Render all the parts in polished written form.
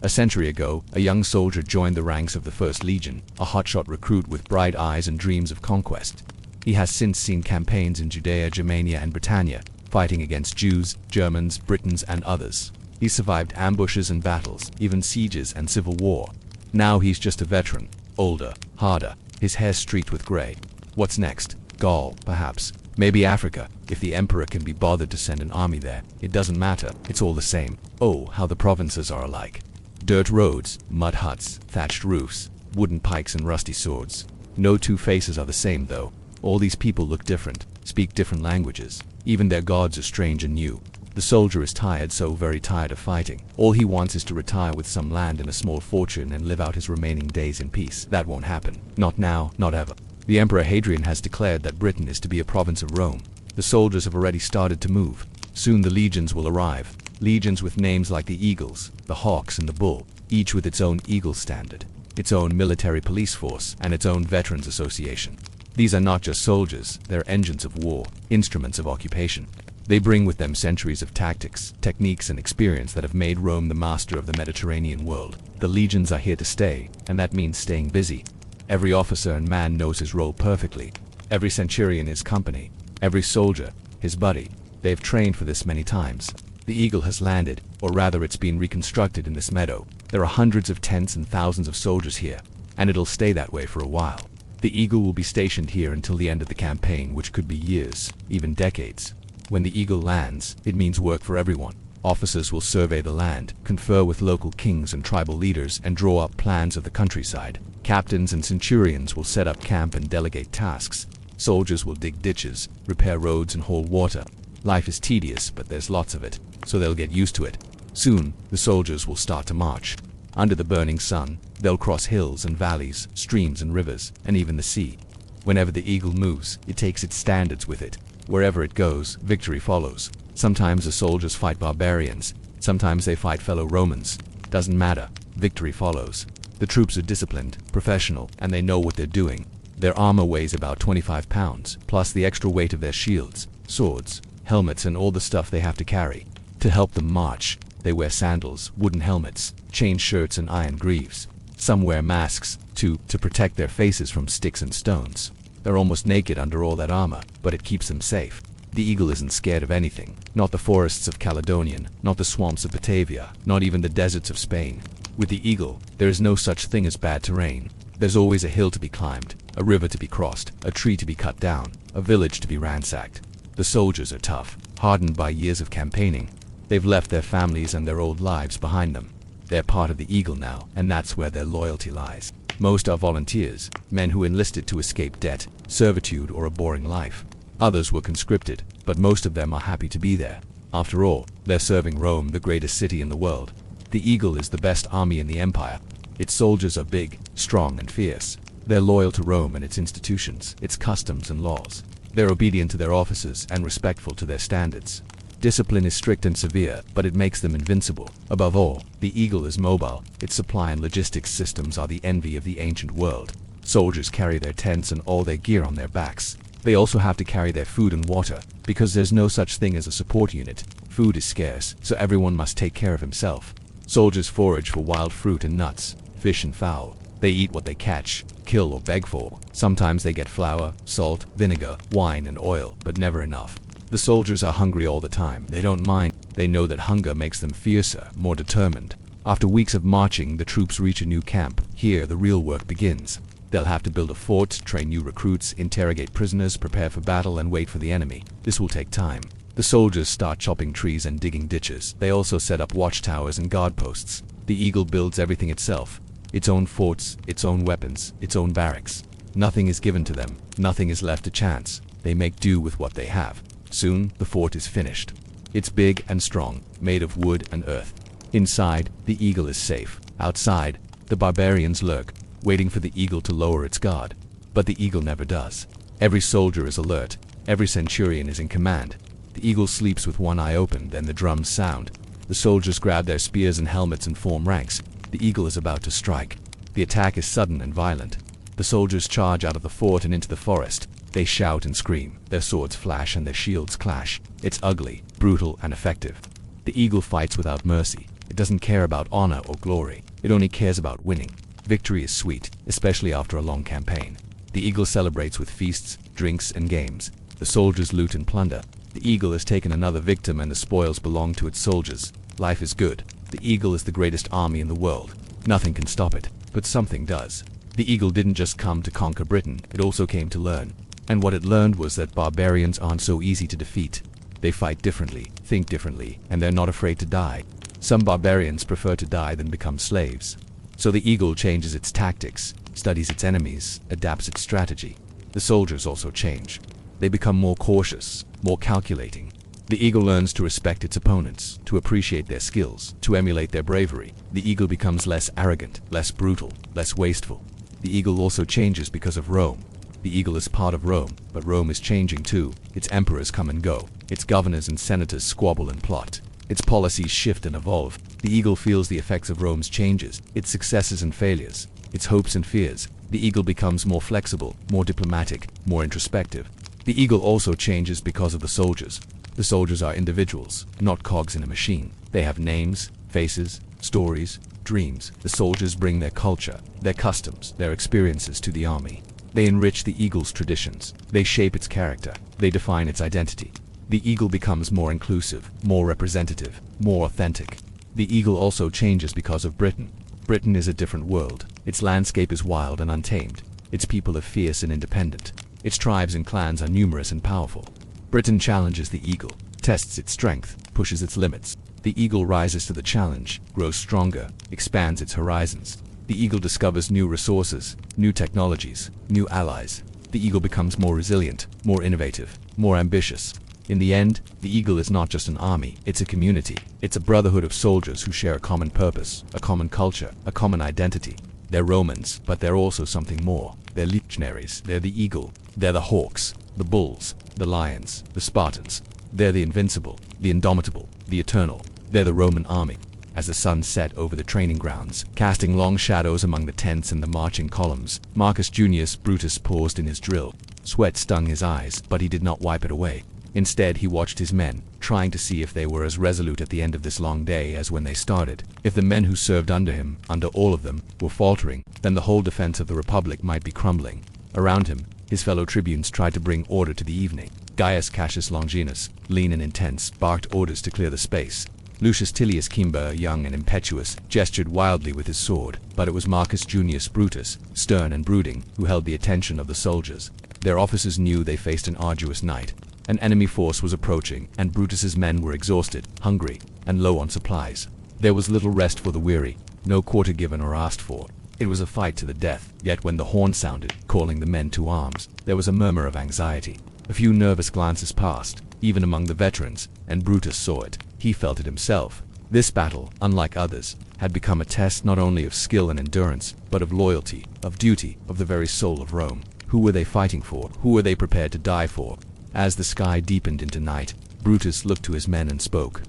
A century ago, a young soldier joined the ranks of the First Legion, a hotshot recruit with bright eyes and dreams of conquest. He has since seen campaigns in Judea, Germania, and Britannia, fighting against Jews, Germans, Britons, and others. He survived ambushes and battles, even sieges and civil war. Now he's just a veteran, older, harder, his hair streaked with gray. What's next? Gaul, perhaps. Maybe Africa, if the emperor can be bothered to send an army there. It doesn't matter, it's all the same. Oh, how the provinces are alike. Dirt roads, mud huts, thatched roofs, wooden pikes and rusty swords. No two faces are the same though. All these people look different, speak different languages. Even their gods are strange and new. The soldier is tired, so very tired of fighting. All he wants is to retire with some land and a small fortune and live out his remaining days in peace. That won't happen. Not now, not ever. The Emperor Hadrian has declared that Britain is to be a province of Rome. The soldiers have already started to move. Soon the legions will arrive. Legions with names like the Eagles, the Hawks, and the Bull, each with its own Eagle standard, its own military police force, and its own veterans association. These are not just soldiers, they're engines of war, instruments of occupation. They bring with them centuries of tactics, techniques, and experience that have made Rome the master of the Mediterranean world. The legions are here to stay, and that means staying busy. Every officer and man knows his role perfectly. Every centurion his company. Every soldier, his buddy. They've trained for this many times. The Eagle has landed, or rather it's been reconstructed in this meadow. There are hundreds of tents and thousands of soldiers here, and it'll stay that way for a while. The Eagle will be stationed here until the end of the campaign, which could be years, even decades. When the Eagle lands, it means work for everyone. Officers will survey the land, confer with local kings and tribal leaders, and draw up plans of the countryside. Captains and centurions will set up camp and delegate tasks. Soldiers will dig ditches, repair roads, and haul water. Life is tedious, but there's lots of it, so they'll get used to it. Soon, the soldiers will start to march. Under the burning sun, they'll cross hills and valleys, streams and rivers, and even the sea. Whenever the Eagle moves, it takes its standards with it. Wherever it goes, victory follows. Sometimes the soldiers fight barbarians, sometimes they fight fellow Romans. Doesn't matter, victory follows. The troops are disciplined, professional, and they know what they're doing. Their armor weighs about 25 pounds, plus the extra weight of their shields, swords, helmets, and all the stuff they have to carry. To help them march, they wear sandals, wooden helmets, chain shirts, and iron greaves. Some wear masks, too, to protect their faces from sticks and stones. They're almost naked under all that armor, but it keeps them safe. The Eagle isn't scared of anything. Not the forests of Caledonian, not the swamps of Batavia, not even the deserts of Spain. With the Eagle, there is no such thing as bad terrain. There's always a hill to be climbed, a river to be crossed, a tree to be cut down, a village to be ransacked. The soldiers are tough, hardened by years of campaigning. They've left their families and their old lives behind them. They're part of the Eagle now, and that's where their loyalty lies. Most are volunteers, men who enlisted to escape debt, servitude, or a boring life. Others were conscripted, but most of them are happy to be there. After all, they're serving Rome, the greatest city in the world. The Eagle is the best army in the empire. Its soldiers are big, strong, and fierce. They're loyal to Rome and its institutions, its customs and laws. They're obedient to their officers and respectful to their standards. Discipline is strict and severe, but it makes them invincible. Above all, the Eagle is mobile. Its supply and logistics systems are the envy of the ancient world. Soldiers carry their tents and all their gear on their backs. They also have to carry their food and water, because there's no such thing as a support unit. Food is scarce, so everyone must take care of himself. Soldiers forage for wild fruit and nuts, fish and fowl. They eat what they catch, kill, or beg for. Sometimes they get flour, salt, vinegar, wine, and oil, but never enough. The soldiers are hungry all the time. They don't mind. They know that hunger makes them fiercer, more determined. After weeks of marching, the troops reach a new camp. Here, the real work begins. They'll have to build a fort, train new recruits, interrogate prisoners, prepare for battle, and wait for the enemy. This will take time. The soldiers start chopping trees and digging ditches. They also set up watchtowers and guard posts. The Eagle builds everything itself. Its own forts, its own weapons, its own barracks. Nothing is given to them. Nothing is left to chance. They make do with what they have. Soon, the fort is finished. It's big and strong, made of wood and earth. Inside, the Eagle is safe. Outside, the barbarians lurk, waiting for the Eagle to lower its guard. But the Eagle never does. Every soldier is alert. Every centurion is in command. The Eagle sleeps with one eye open, then the drums sound. The soldiers grab their spears and helmets and form ranks. The Eagle is about to strike. The attack is sudden and violent. The soldiers charge out of the fort and into the forest. They shout and scream. Their swords flash and their shields clash. It's ugly, brutal, and effective. The Eagle fights without mercy. It doesn't care about honor or glory. It only cares about winning. Victory is sweet, especially after a long campaign. The eagle celebrates with feasts, drinks, and games. The soldiers loot and plunder. The eagle has taken another victim and the spoils belong to its soldiers. Life is good. The eagle is the greatest army in the world. Nothing can stop it, but something does. The eagle didn't just come to conquer Britain, it also came to learn. And what it learned was that barbarians aren't so easy to defeat. They fight differently, think differently, and they're not afraid to die. Some barbarians prefer to die than become slaves. So the eagle changes its tactics, studies its enemies, adapts its strategy. The soldiers also change. They become more cautious, more calculating. The eagle learns to respect its opponents, to appreciate their skills, to emulate their bravery. The eagle becomes less arrogant, less brutal, less wasteful. The eagle also changes because of Rome. The eagle is part of Rome, but Rome is changing too. Its emperors come and go. Its governors and senators squabble and plot. Its policies shift and evolve. The eagle feels the effects of Rome's changes, its successes and failures, its hopes and fears. The eagle becomes more flexible, more diplomatic, more introspective. The eagle also changes because of the soldiers. The soldiers are individuals, not cogs in a machine. They have names, faces, stories, dreams. The soldiers bring their culture, their customs, their experiences to the army. They enrich the eagle's traditions. They shape its character. They define its identity. The eagle becomes more inclusive, more representative, more authentic. The eagle also changes because of Britain. Britain is a different world. Its landscape is wild and untamed. Its people are fierce and independent. Its tribes and clans are numerous and powerful. Britain challenges the eagle, tests its strength, pushes its limits. The eagle rises to the challenge, grows stronger, expands its horizons. The eagle discovers new resources, new technologies, new allies. The eagle becomes more resilient, more innovative, more ambitious. In the end, the eagle is not just an army, it's a community. It's a brotherhood of soldiers who share a common purpose, a common culture, a common identity. They're Romans, but they're also something more. They're legionaries, they're the eagle, they're the hawks, the bulls, the lions, the Spartans. They're the invincible, the indomitable, the eternal. They're the Roman army. As the sun set over the training grounds, casting long shadows among the tents and the marching columns, Marcus Junius Brutus paused in his drill. Sweat stung his eyes, but he did not wipe it away. Instead, he watched his men, trying to see if they were as resolute at the end of this long day as when they started. If the men who served under him, under all of them, were faltering, then the whole defense of the Republic might be crumbling. Around him, his fellow tribunes tried to bring order to the evening. Gaius Cassius Longinus, lean and intense, barked orders to clear the space. Lucius Tillius Cimber, young and impetuous, gestured wildly with his sword, but it was Marcus Junius Brutus, stern and brooding, who held the attention of the soldiers. Their officers knew they faced an arduous night. An enemy force was approaching, and Brutus's men were exhausted, hungry, and low on supplies. There was little rest for the weary, no quarter given or asked for. It was a fight to the death, yet when the horn sounded, calling the men to arms, there was a murmur of anxiety. A few nervous glances passed, even among the veterans, and Brutus saw it. He felt it himself. This battle, unlike others, had become a test not only of skill and endurance, but of loyalty, of duty, of the very soul of Rome. Who were they fighting for? Who were they prepared to die for? As the sky deepened into night, Brutus looked to his men and spoke.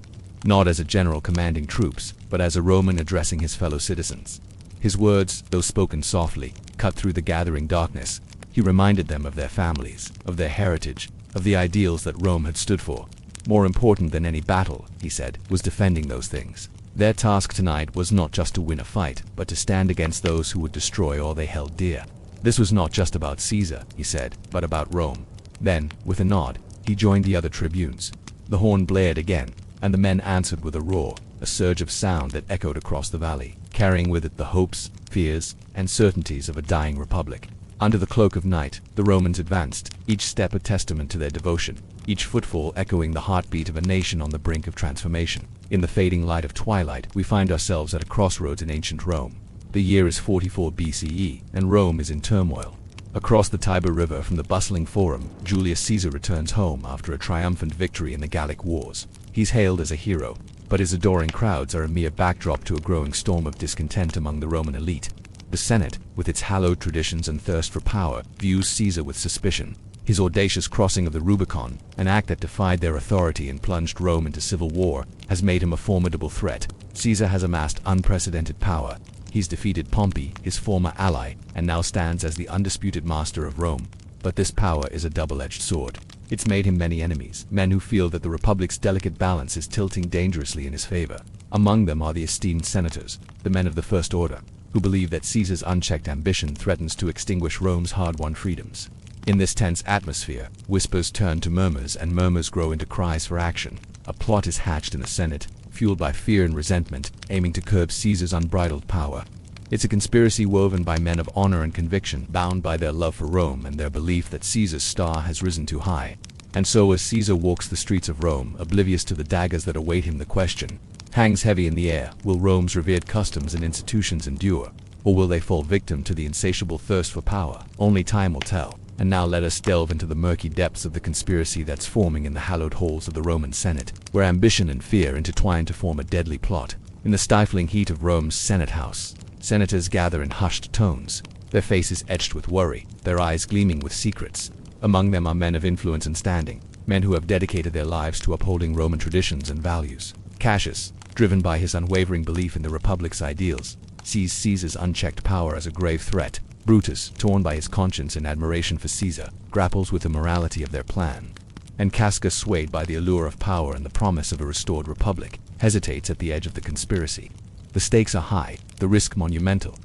Not as a general commanding troops, but as a Roman addressing his fellow citizens. His words, though spoken softly, cut through the gathering darkness. He reminded them of their families, of their heritage, of the ideals that Rome had stood for. More important than any battle, he said, was defending those things. Their task tonight was not just to win a fight, but to stand against those who would destroy all they held dear. This was not just about Caesar, he said, but about Rome. Then, with a nod, he joined the other tribunes. The horn blared again, and the men answered with a roar, a surge of sound that echoed across the valley, carrying with it the hopes, fears, and certainties of a dying republic. Under the cloak of night, the Romans advanced, each step a testament to their devotion, each footfall echoing the heartbeat of a nation on the brink of transformation. In the fading light of twilight, we find ourselves at a crossroads in ancient Rome. The year is 44 BCE, and Rome is in turmoil. Across the Tiber River from the bustling Forum, Julius Caesar returns home after a triumphant victory in the Gallic Wars. He's hailed as a hero, but his adoring crowds are a mere backdrop to a growing storm of discontent among the Roman elite. The Senate, with its hallowed traditions and thirst for power, views Caesar with suspicion. His audacious crossing of the Rubicon, an act that defied their authority and plunged Rome into civil war, has made him a formidable threat. Caesar has amassed unprecedented power. He's defeated Pompey, his former ally, and now stands as the undisputed master of Rome. But this power is a double-edged sword. It's made him many enemies, men who feel that the Republic's delicate balance is tilting dangerously in his favor. Among them are the esteemed senators, the men of the First Order, who believe that Caesar's unchecked ambition threatens to extinguish Rome's hard-won freedoms. In this tense atmosphere, whispers turn to murmurs and murmurs grow into cries for action. A plot is hatched in the Senate, fueled by fear and resentment, aiming to curb Caesar's unbridled power. It's a conspiracy woven by men of honor and conviction, bound by their love for Rome and their belief that Caesar's star has risen too high. And so as Caesar walks the streets of Rome, oblivious to the daggers that await him, the question hangs heavy in the air: will Rome's revered customs and institutions endure, or will they fall victim to the insatiable thirst for power? Only time will tell. And now let us delve into the murky depths of the conspiracy that's forming in the hallowed halls of the Roman Senate, where ambition and fear intertwine to form a deadly plot. In the stifling heat of Rome's Senate House, senators gather in hushed tones, their faces etched with worry, their eyes gleaming with secrets. Among them are men of influence and standing, men who have dedicated their lives to upholding Roman traditions and values. Cassius, driven by his unwavering belief in the Republic's ideals, sees Caesar's unchecked power as a grave threat. Brutus, torn by his conscience and admiration for Caesar, grapples with the morality of their plan. And Casca, swayed by the allure of power and the promise of a restored republic, hesitates at the edge of the conspiracy. The stakes are high, the risk monumental.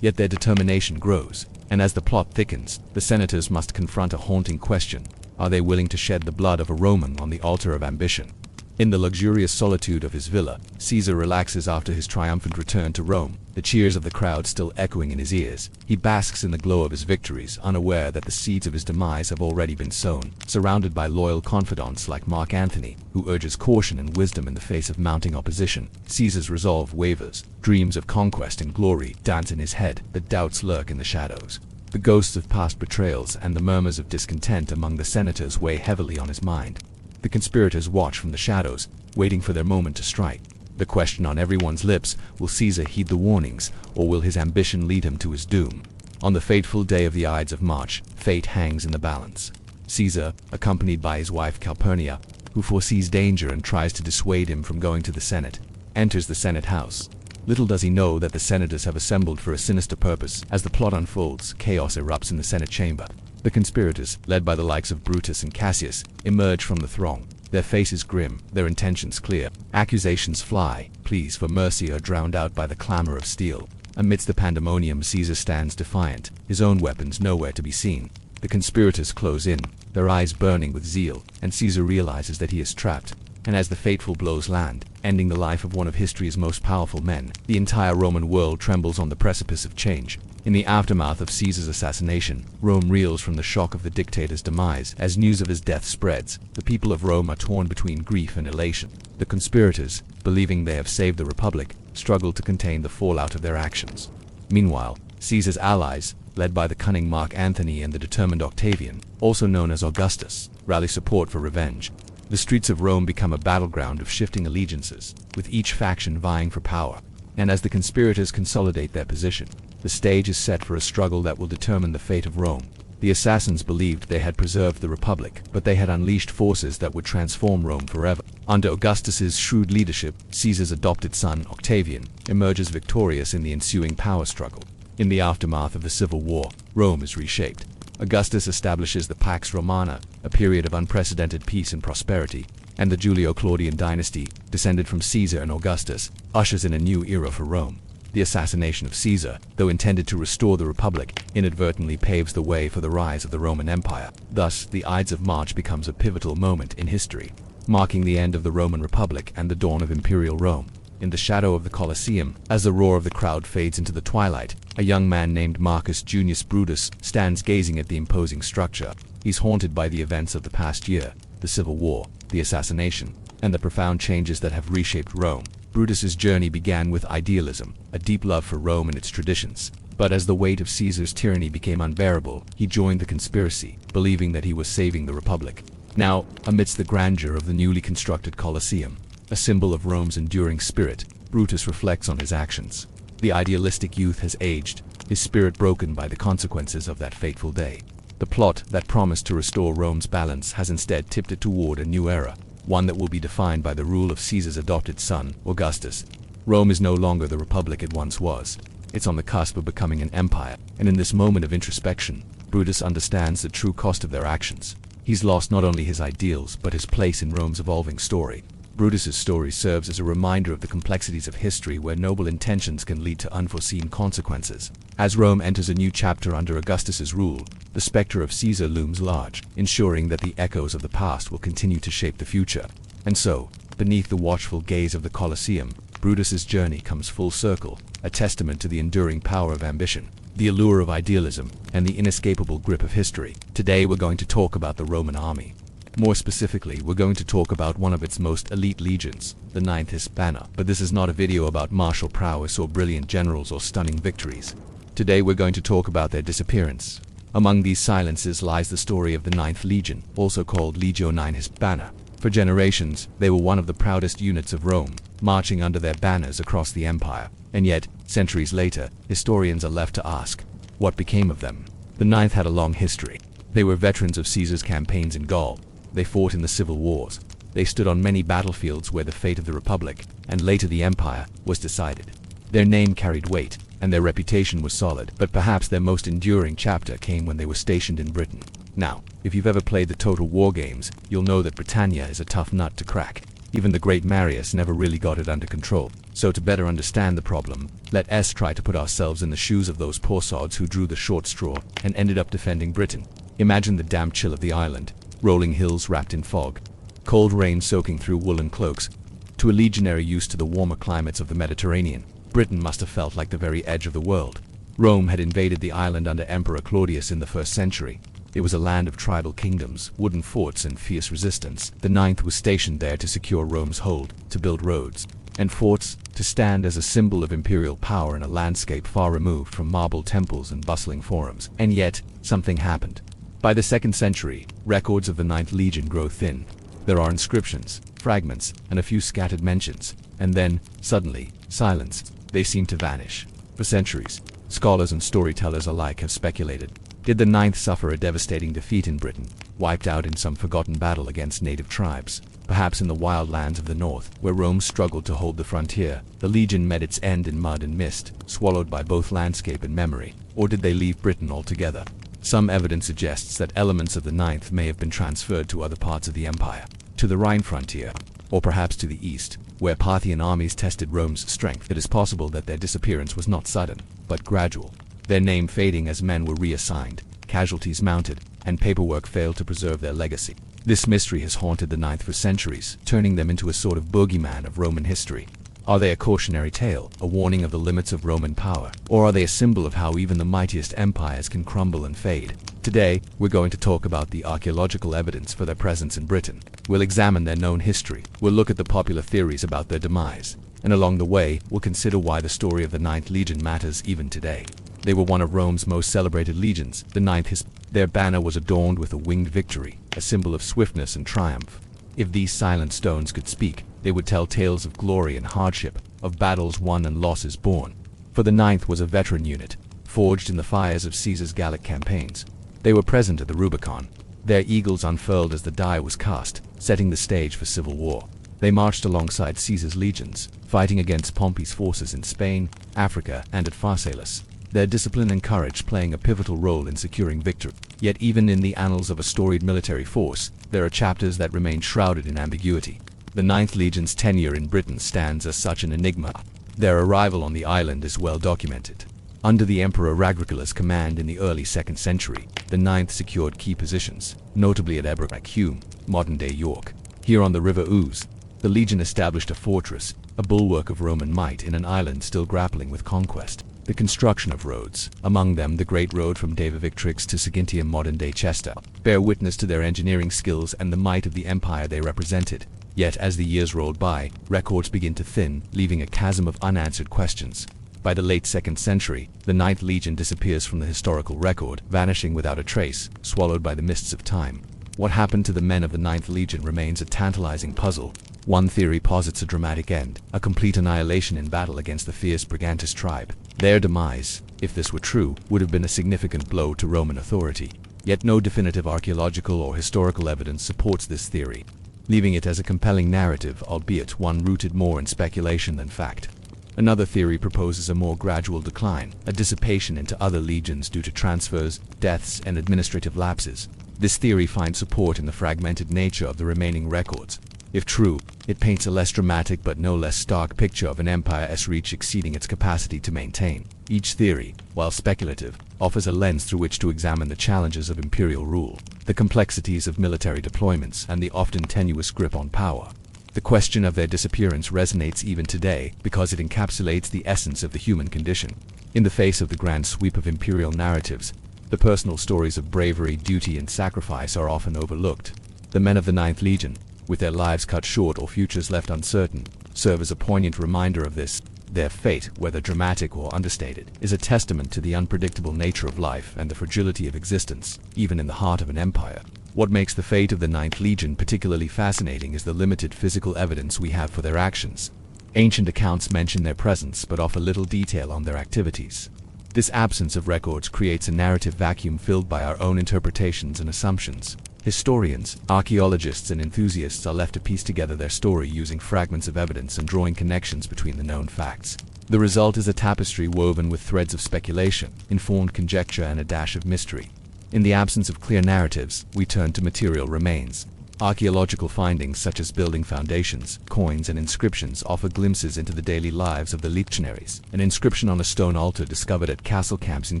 Yet their determination grows, and as the plot thickens, the senators must confront a haunting question: are they willing to shed the blood of a Roman on the altar of ambition? In the luxurious solitude of his villa, Caesar relaxes after his triumphant return to Rome, the cheers of the crowd still echoing in his ears. He basks in the glow of his victories, unaware that the seeds of his demise have already been sown. Surrounded by loyal confidants like Mark Antony, who urges caution and wisdom in the face of mounting opposition, Caesar's resolve wavers. Dreams of conquest and glory dance in his head, but doubts lurk in the shadows. The ghosts of past betrayals and the murmurs of discontent among the senators weigh heavily on his mind. The conspirators watch from the shadows, waiting for their moment to strike. The question on everyone's lips: will Caesar heed the warnings, or will his ambition lead him to his doom? On the fateful day of the Ides of March, fate hangs in the balance. Caesar, accompanied by his wife Calpurnia, who foresees danger and tries to dissuade him from going to the Senate, enters the Senate House. Little does he know that the senators have assembled for a sinister purpose. As the plot unfolds, chaos erupts in the Senate chamber. The conspirators, led by the likes of Brutus and Cassius, emerge from the throng, their faces grim, their intentions clear. Accusations fly, pleas for mercy are drowned out by the clamor of steel. Amidst the pandemonium, Caesar stands defiant, his own weapons nowhere to be seen. The conspirators close in, their eyes burning with zeal, and Caesar realizes that he is trapped. And as the fateful blows land, ending the life of one of history's most powerful men, the entire Roman world trembles on the precipice of change. In the aftermath of Caesar's assassination, Rome reels from the shock of the dictator's demise. As news of his death spreads, the people of Rome are torn between grief and elation. The conspirators, believing they have saved the Republic, struggle to contain the fallout of their actions. Meanwhile, Caesar's allies, led by the cunning Mark Antony and the determined Octavian, also known as Augustus, rally support for revenge. The streets of Rome become a battleground of shifting allegiances, with each faction vying for power. And as the conspirators consolidate their position, the stage is set for a struggle that will determine the fate of Rome. The assassins believed they had preserved the Republic, but they had unleashed forces that would transform Rome forever. Under Augustus's shrewd leadership, Caesar's adopted son, Octavian, emerges victorious in the ensuing power struggle. In the aftermath of the Civil War, Rome is reshaped. Augustus establishes the Pax Romana, a period of unprecedented peace and prosperity, and the Julio-Claudian dynasty, descended from Caesar and Augustus, ushers in a new era for Rome. The assassination of Caesar, though intended to restore the Republic, inadvertently paves the way for the rise of the Roman Empire. Thus, the Ides of March becomes a pivotal moment in history, marking the end of the Roman Republic and the dawn of imperial Rome. In the shadow of the Colosseum, as the roar of the crowd fades into the twilight, a young man named Marcus Junius Brutus stands gazing at the imposing structure. He's haunted by the events of the past year, the Civil War, the assassination, and the profound changes that have reshaped Rome. Brutus's journey began with idealism, a deep love for Rome and its traditions. But as the weight of Caesar's tyranny became unbearable, he joined the conspiracy, believing that he was saving the Republic. Now, amidst the grandeur of the newly constructed Colosseum, a symbol of Rome's enduring spirit, Brutus reflects on his actions. The idealistic youth has aged, his spirit broken by the consequences of that fateful day. The plot that promised to restore Rome's balance has instead tipped it toward a new era, one that will be defined by the rule of Caesar's adopted son, Augustus. Rome is no longer the republic it once was. It's on the cusp of becoming an empire, and in this moment of introspection, Brutus understands the true cost of their actions. He's lost not only his ideals, but his place in Rome's evolving story. Brutus's story serves as a reminder of the complexities of history where noble intentions can lead to unforeseen consequences. As Rome enters a new chapter under Augustus's rule, the specter of Caesar looms large, ensuring that the echoes of the past will continue to shape the future. And so, beneath the watchful gaze of the Colosseum, Brutus's journey comes full circle, a testament to the enduring power of ambition, the allure of idealism, and the inescapable grip of history. Today we're going to talk about the Roman army. More specifically, we're going to talk about one of its most elite legions, the 9th Hispana. But this is not a video about martial prowess or brilliant generals or stunning victories. Today we're going to talk about their disappearance. Among these silences lies the story of the 9th Legion, also called Legionary Hispana. For generations, they were one of the proudest units of Rome, marching under their banners across the empire. And yet, centuries later, historians are left to ask, what became of them? The 9th had a long history. They were veterans of Caesar's campaigns in Gaul. They fought in the civil wars. They stood on many battlefields where the fate of the Republic, and later the Empire, was decided. Their name carried weight, and their reputation was solid, but perhaps their most enduring chapter came when they were stationed in Britain. Now, if you've ever played the Total War games, you'll know that Britannia is a tough nut to crack. Even the great Marius never really got it under control. So to better understand the problem, let us try to put ourselves in the shoes of those poor sods who drew the short straw and ended up defending Britain. Imagine the damp chill of the island. Rolling hills wrapped in fog, cold rain soaking through woolen cloaks. To a legionary used to the warmer climates of the Mediterranean, Britain must have felt like the very edge of the world. Rome had invaded the island under Emperor Claudius in the 1st century. It was a land of tribal kingdoms, wooden forts, and fierce resistance. The 9th was stationed there to secure Rome's hold, to build roads and forts, to stand as a symbol of imperial power in a landscape far removed from marble temples and bustling forums. And yet, something happened. By the 2nd century, records of the 9th Legion grow thin. There are inscriptions, fragments, and a few scattered mentions. And then, suddenly, silence. They seem to vanish. For centuries, scholars and storytellers alike have speculated. Did the 9th suffer a devastating defeat in Britain, wiped out in some forgotten battle against native tribes? Perhaps in the wild lands of the north, where Rome struggled to hold the frontier, the legion met its end in mud and mist, swallowed by both landscape and memory. Or did they leave Britain altogether? Some evidence suggests that elements of the 9th may have been transferred to other parts of the empire, to the Rhine frontier, or perhaps to the east, where Parthian armies tested Rome's strength. It is possible that their disappearance was not sudden, but gradual, their name fading as men were reassigned, casualties mounted, and paperwork failed to preserve their legacy. This mystery has haunted the 9th for centuries, turning them into a sort of boogeyman of Roman history. Are they a cautionary tale, a warning of the limits of Roman power? Or are they a symbol of how even the mightiest empires can crumble and fade? Today, we're going to talk about the archaeological evidence for their presence in Britain. We'll examine their known history. We'll look at the popular theories about their demise. And along the way, we'll consider why the story of the 9th Legion matters even today. They were one of Rome's most celebrated legions, the 9th Hispana. Their banner was adorned with a winged victory, a symbol of swiftness and triumph. If these silent stones could speak, they would tell tales of glory and hardship, of battles won and losses borne. For the 9th was a veteran unit, forged in the fires of Caesar's Gallic campaigns. They were present at the Rubicon. Their eagles unfurled as the die was cast, setting the stage for civil war. They marched alongside Caesar's legions, fighting against Pompey's forces in Spain, Africa, and at Pharsalus. Their discipline and courage playing a pivotal role in securing victory. Yet even in the annals of a storied military force, there are chapters that remain shrouded in ambiguity. The 9th Legion's tenure in Britain stands as such an enigma. Their arrival on the island is well documented. Under the Emperor Agricola's command in the early 2nd century, the 9th secured key positions, notably at Ebrach-Hume, modern-day York. Here on the River Ouse, the Legion established a fortress, a bulwark of Roman might in an island still grappling with conquest. The construction of roads, among them the Great Road from Deva Victrix to Saguntium, modern-day Chester, bear witness to their engineering skills and the might of the empire they represented. Yet as the years rolled by, records begin to thin, leaving a chasm of unanswered questions. By the late 2nd century, the 9th Legion disappears from the historical record, vanishing without a trace, swallowed by the mists of time. What happened to the men of the 9th Legion remains a tantalizing puzzle. One theory posits a dramatic end, a complete annihilation in battle against the fierce Brigantes tribe. Their demise, if this were true, would have been a significant blow to Roman authority. Yet no definitive archaeological or historical evidence supports this theory, leaving it as a compelling narrative, albeit one rooted more in speculation than fact. Another theory proposes a more gradual decline, a dissipation into other legions due to transfers, deaths, and administrative lapses. This theory finds support in the fragmented nature of the remaining records. If true, it paints a less dramatic but no less stark picture of an empire's reach exceeding its capacity to maintain. Each theory, while speculative, offers a lens through which to examine the challenges of imperial rule, the complexities of military deployments, and the often tenuous grip on power. The question of their disappearance resonates even today because it encapsulates the essence of the human condition. In the face of the grand sweep of imperial narratives, the personal stories of bravery, duty, and sacrifice are often overlooked. The men of the Ninth Legion, with their lives cut short or futures left uncertain, serve as a poignant reminder of this. Their fate, whether dramatic or understated, is a testament to the unpredictable nature of life and the fragility of existence, even in the heart of an empire. What makes the fate of the Ninth Legion particularly fascinating is the limited physical evidence we have for their actions. Ancient accounts mention their presence but offer little detail on their activities. This absence of records creates a narrative vacuum filled by our own interpretations and assumptions. Historians, archaeologists, and enthusiasts are left to piece together their story using fragments of evidence and drawing connections between the known facts. The result is a tapestry woven with threads of speculation, informed conjecture, and a dash of mystery. In the absence of clear narratives, we turn to material remains. Archaeological findings such as building foundations, coins, and inscriptions offer glimpses into the daily lives of the Legionaries. An inscription on a stone altar discovered at Castle Camps in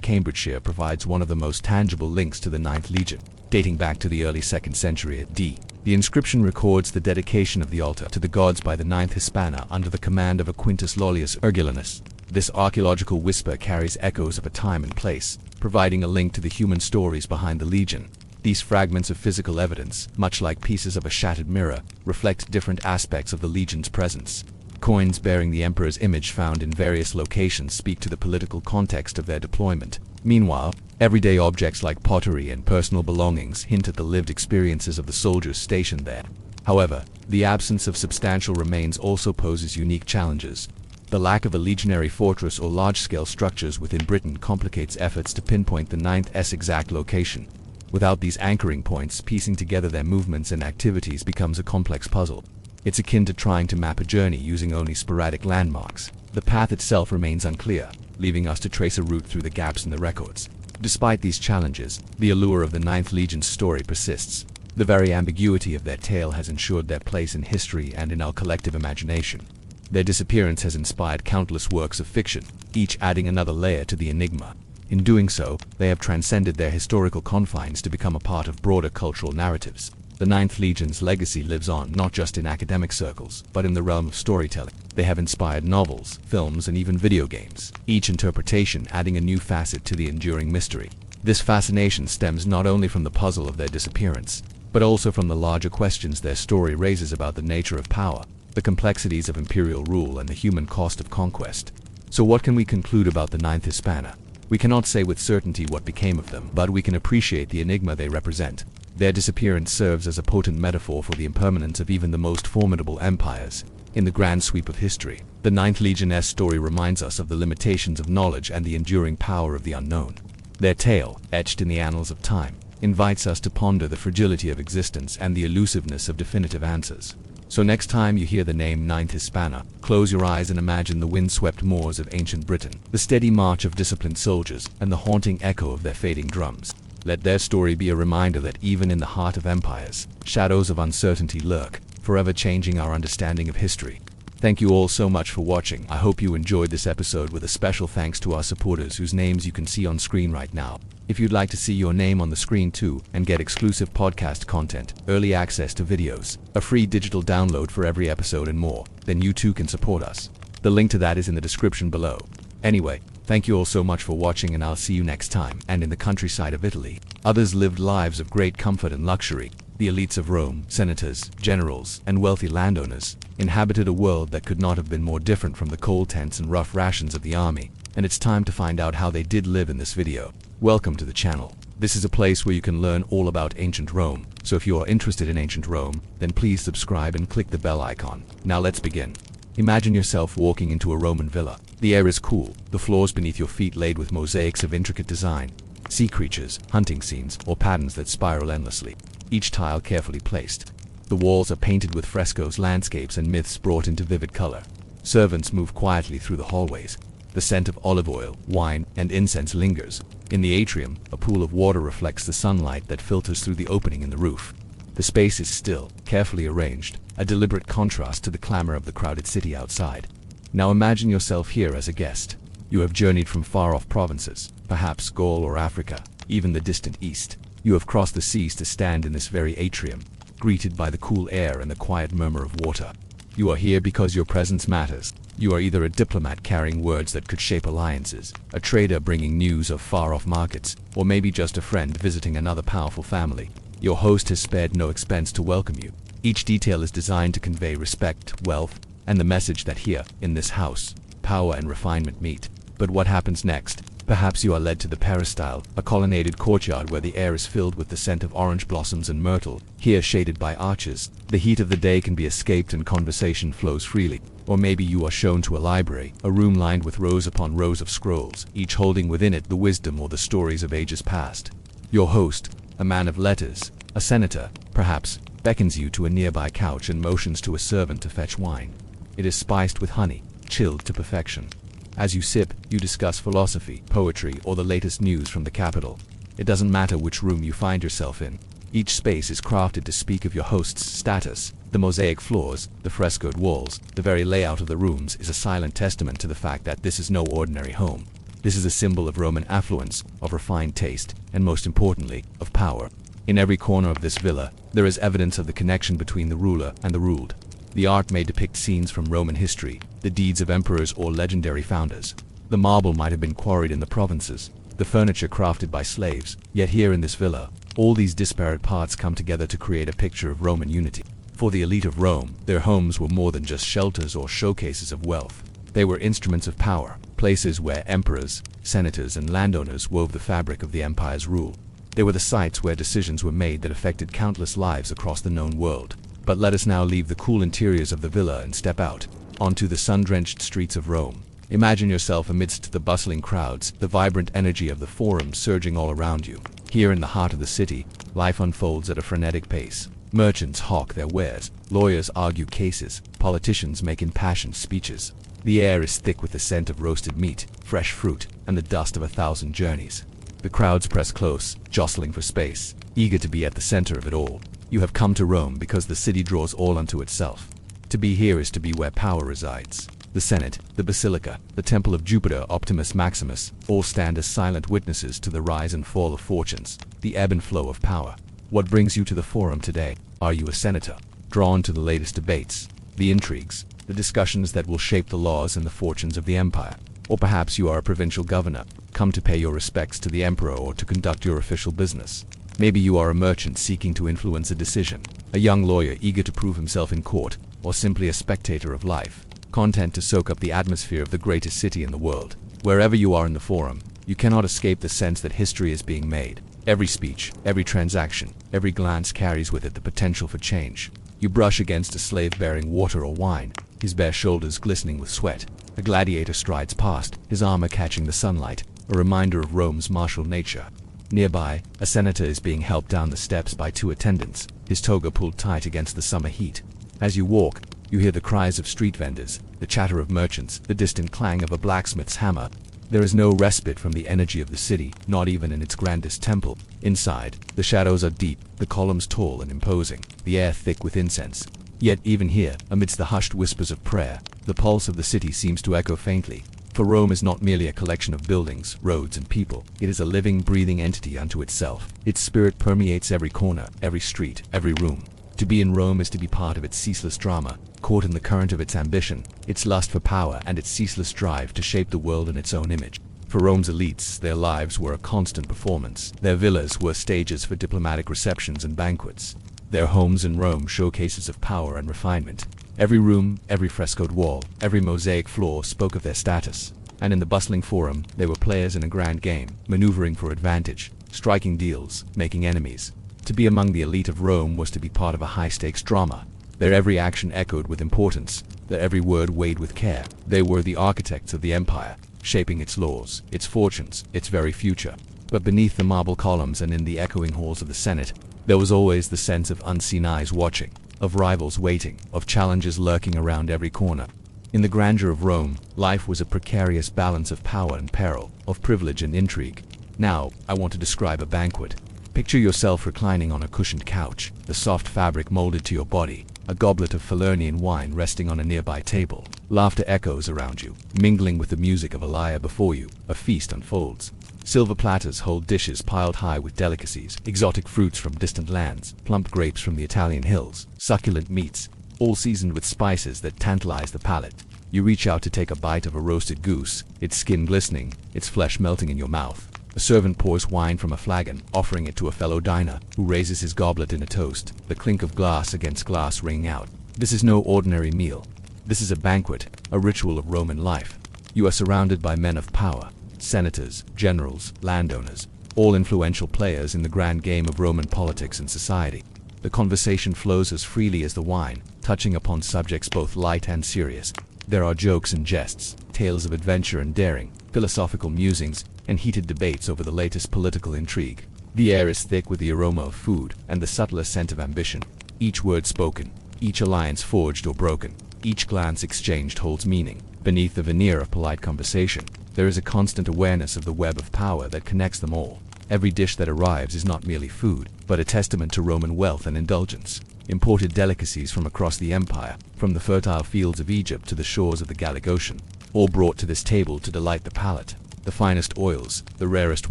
Cambridgeshire provides one of the most tangible links to the Ninth Legion. Dating back to the early 2nd century AD, the inscription records the dedication of the altar to the gods by the Ninth Hispana under the command of a Quintus Lollius Urgulanus. This archaeological whisper carries echoes of a time and place, providing a link to the human stories behind the Legion. These fragments of physical evidence, much like pieces of a shattered mirror, reflect different aspects of the Legion's presence. Coins bearing the Emperor's image found in various locations speak to the political context of their deployment. Meanwhile, everyday objects like pottery and personal belongings hint at the lived experiences of the soldiers stationed there. However, the absence of substantial remains also poses unique challenges. The lack of a legionary fortress or large-scale structures within Britain complicates efforts to pinpoint the Ninth's exact location. Without these anchoring points, piecing together their movements and activities becomes a complex puzzle. It's akin to trying to map a journey using only sporadic landmarks. The path itself remains unclear, leaving us to trace a route through the gaps in the records. Despite these challenges, the allure of the Ninth Legion's story persists. The very ambiguity of their tale has ensured their place in history and in our collective imagination. Their disappearance has inspired countless works of fiction, each adding another layer to the enigma. In doing so, they have transcended their historical confines to become a part of broader cultural narratives. The Ninth Legion's legacy lives on not just in academic circles, but in the realm of storytelling. They have inspired novels, films, and even video games, each interpretation adding a new facet to the enduring mystery. This fascination stems not only from the puzzle of their disappearance, but also from the larger questions their story raises about the nature of power, the complexities of imperial rule, and the human cost of conquest. So what can we conclude about the Ninth Hispana? We cannot say with certainty what became of them, but we can appreciate the enigma they represent. Their disappearance serves as a potent metaphor for the impermanence of even the most formidable empires. In the grand sweep of history, the Ninth Legion's story reminds us of the limitations of knowledge and the enduring power of the unknown. Their tale, etched in the annals of time, invites us to ponder the fragility of existence and the elusiveness of definitive answers. So next time you hear the name Ninth Hispana, close your eyes and imagine the wind-swept moors of ancient Britain, the steady march of disciplined soldiers, and the haunting echo of their fading drums. Let their story be a reminder that even in the heart of empires, shadows of uncertainty lurk, forever changing our understanding of history. Thank you all so much for watching. I hope you enjoyed this episode, with a special thanks to our supporters whose names you can see on screen right now. If you'd like to see your name on the screen too, and get exclusive podcast content, early access to videos, a free digital download for every episode, and more, then you too can support us. The link to that is in the description below. Anyway, thank you all so much for watching, and I'll see you next time. And in the countryside of Italy, others lived lives of great comfort and luxury. The elites of Rome, senators, generals, and wealthy landowners, inhabited a world that could not have been more different from the cold tents and rough rations of the army. And it's time to find out how they did live in this video. Welcome to the channel. This is a place where you can learn all about ancient Rome. So if you are interested in ancient Rome, then please subscribe and click the bell icon. Now let's begin. Imagine yourself walking into a Roman villa. The air is cool, the floors beneath your feet laid with mosaics of intricate design, sea creatures, hunting scenes, or patterns that spiral endlessly, each tile carefully placed. The walls are painted with frescoes, landscapes, and myths brought into vivid color. Servants move quietly through the hallways. The scent of olive oil, wine, and incense lingers. In the atrium, a pool of water reflects the sunlight that filters through the opening in the roof. The space is still, carefully arranged, a deliberate contrast to the clamor of the crowded city outside. Now imagine yourself here as a guest. You have journeyed from far-off provinces, perhaps Gaul or Africa, even the distant East. You have crossed the seas to stand in this very atrium, greeted by the cool air and the quiet murmur of water. You are here because your presence matters. You are either a diplomat carrying words that could shape alliances, a trader bringing news of far-off markets, or maybe just a friend visiting another powerful family. Your host has spared no expense to welcome you. Each detail is designed to convey respect, wealth, and the message that here, in this house, power and refinement meet. But what happens next? Perhaps you are led to the peristyle, a colonnaded courtyard where the air is filled with the scent of orange blossoms and myrtle. Here, shaded by arches, the heat of the day can be escaped and conversation flows freely. Or maybe you are shown to a library, a room lined with rows upon rows of scrolls, each holding within it the wisdom or the stories of ages past. Your host, a man of letters, a senator, perhaps, beckons you to a nearby couch and motions to a servant to fetch wine. It is spiced with honey, chilled to perfection. As you sip, you discuss philosophy, poetry, or the latest news from the capital. It doesn't matter which room you find yourself in. Each space is crafted to speak of your host's status. The mosaic floors, the frescoed walls, the very layout of the rooms is a silent testament to the fact that this is no ordinary home. This is a symbol of Roman affluence, of refined taste, and most importantly, of power. In every corner of this villa, there is evidence of the connection between the ruler and the ruled. The art may depict scenes from Roman history, the deeds of emperors or legendary founders. The marble might have been quarried in the provinces, the furniture crafted by slaves, yet here in this villa, all these disparate parts come together to create a picture of Roman unity. For the elite of Rome, their homes were more than just shelters or showcases of wealth. They were instruments of power, places where emperors, senators, and landowners wove the fabric of the empire's rule. They were the sites where decisions were made that affected countless lives across the known world. But let us now leave the cool interiors of the villa and step out, onto the sun-drenched streets of Rome. Imagine yourself amidst the bustling crowds, the vibrant energy of the forum surging all around you. Here in the heart of the city, life unfolds at a frenetic pace. Merchants hawk their wares, lawyers argue cases, politicians make impassioned speeches. The air is thick with the scent of roasted meat, fresh fruit, and the dust of 1,000 journeys. The crowds press close, jostling for space, eager to be at the center of it all. You have come to Rome because the city draws all unto itself. To be here is to be where power resides. The Senate, the Basilica, the Temple of Jupiter Optimus Maximus, all stand as silent witnesses to the rise and fall of fortunes, the ebb and flow of power. What brings you to the forum today? Are you a senator, drawn to the latest debates, the intrigues, the discussions that will shape the laws and the fortunes of the empire? Or perhaps you are a provincial governor, come to pay your respects to the emperor or to conduct your official business. Maybe you are a merchant seeking to influence a decision, a young lawyer eager to prove himself in court, or simply a spectator of life, content to soak up the atmosphere of the greatest city in the world. Wherever you are in the forum, you cannot escape the sense that history is being made. Every speech, every transaction, every glance carries with it the potential for change. You brush against a slave bearing water or wine, his bare shoulders glistening with sweat. A gladiator strides past, his armor catching the sunlight, a reminder of Rome's martial nature. Nearby, a senator is being helped down the steps by 2 attendants, his toga pulled tight against the summer heat. As you walk, you hear the cries of street vendors, the chatter of merchants, the distant clang of a blacksmith's hammer. There is no respite from the energy of the city, not even in its grandest temple. Inside, the shadows are deep, the columns tall and imposing, the air thick with incense. Yet even here, amidst the hushed whispers of prayer, the pulse of the city seems to echo faintly. For Rome is not merely a collection of buildings, roads, and people. It is a living, breathing entity unto itself. Its spirit permeates every corner, every street, every room. To be in Rome is to be part of its ceaseless drama, caught in the current of its ambition, its lust for power, and its ceaseless drive to shape the world in its own image. For Rome's elites, their lives were a constant performance. Their villas were stages for diplomatic receptions and banquets. Their homes in Rome showcases of power and refinement. Every room, every frescoed wall, every mosaic floor spoke of their status. And in the bustling forum, they were players in a grand game, maneuvering for advantage, striking deals, making enemies. To be among the elite of Rome was to be part of a high-stakes drama. Their every action echoed with importance, their every word weighed with care. They were the architects of the empire, shaping its laws, its fortunes, its very future. But beneath the marble columns and in the echoing halls of the Senate, there was always the sense of unseen eyes watching, of rivals waiting, of challenges lurking around every corner. In the grandeur of Rome, life was a precarious balance of power and peril, of privilege and intrigue. Now, I want to describe a banquet. Picture yourself reclining on a cushioned couch, the soft fabric molded to your body, a goblet of Falernian wine resting on a nearby table. Laughter echoes around you, mingling with the music of a lyre before you. A feast unfolds. Silver platters hold dishes piled high with delicacies, exotic fruits from distant lands, plump grapes from the Italian hills, succulent meats, all seasoned with spices that tantalize the palate. You reach out to take a bite of a roasted goose, its skin glistening, its flesh melting in your mouth. A servant pours wine from a flagon, offering it to a fellow diner, who raises his goblet in a toast, the clink of glass against glass ringing out. This is no ordinary meal. This is a banquet, a ritual of Roman life. You are surrounded by men of power, senators, generals, landowners, all influential players in the grand game of Roman politics and society. The conversation flows as freely as the wine, touching upon subjects both light and serious. There are jokes and jests, tales of adventure and daring, philosophical musings, and heated debates over the latest political intrigue. The air is thick with the aroma of food and the subtle scent of ambition. Each word spoken, each alliance forged or broken, each glance exchanged holds meaning. Beneath the veneer of polite conversation, there is a constant awareness of the web of power that connects them all. Every dish that arrives is not merely food, but a testament to Roman wealth and indulgence. Imported delicacies from across the empire, from the fertile fields of Egypt to the shores of the Gallic Ocean, all brought to this table to delight the palate. The finest oils, the rarest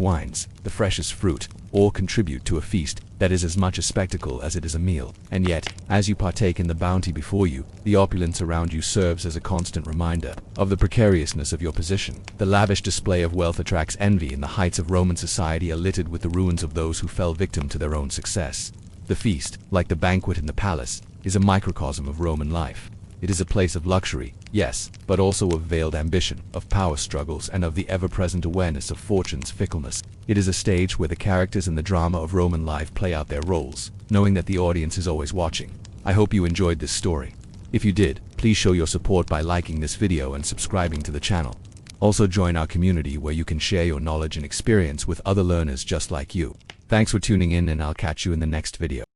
wines, the freshest fruit, all contribute to a feast that is as much a spectacle as it is a meal. And yet, as you partake in the bounty before you, the opulence around you serves as a constant reminder of the precariousness of your position. The lavish display of wealth attracts envy, and the heights of Roman society are littered with the ruins of those who fell victim to their own success. The feast, like the banquet in the palace, is a microcosm of Roman life. It is a place of luxury, yes, but also of veiled ambition, of power struggles, and of the ever-present awareness of fortune's fickleness. It is a stage where the characters in the drama of Roman life play out their roles, knowing that the audience is always watching. I hope you enjoyed this story. If you did, please show your support by liking this video and subscribing to the channel. Also join our community where you can share your knowledge and experience with other learners just like you. Thanks for tuning in, and I'll catch you in the next video.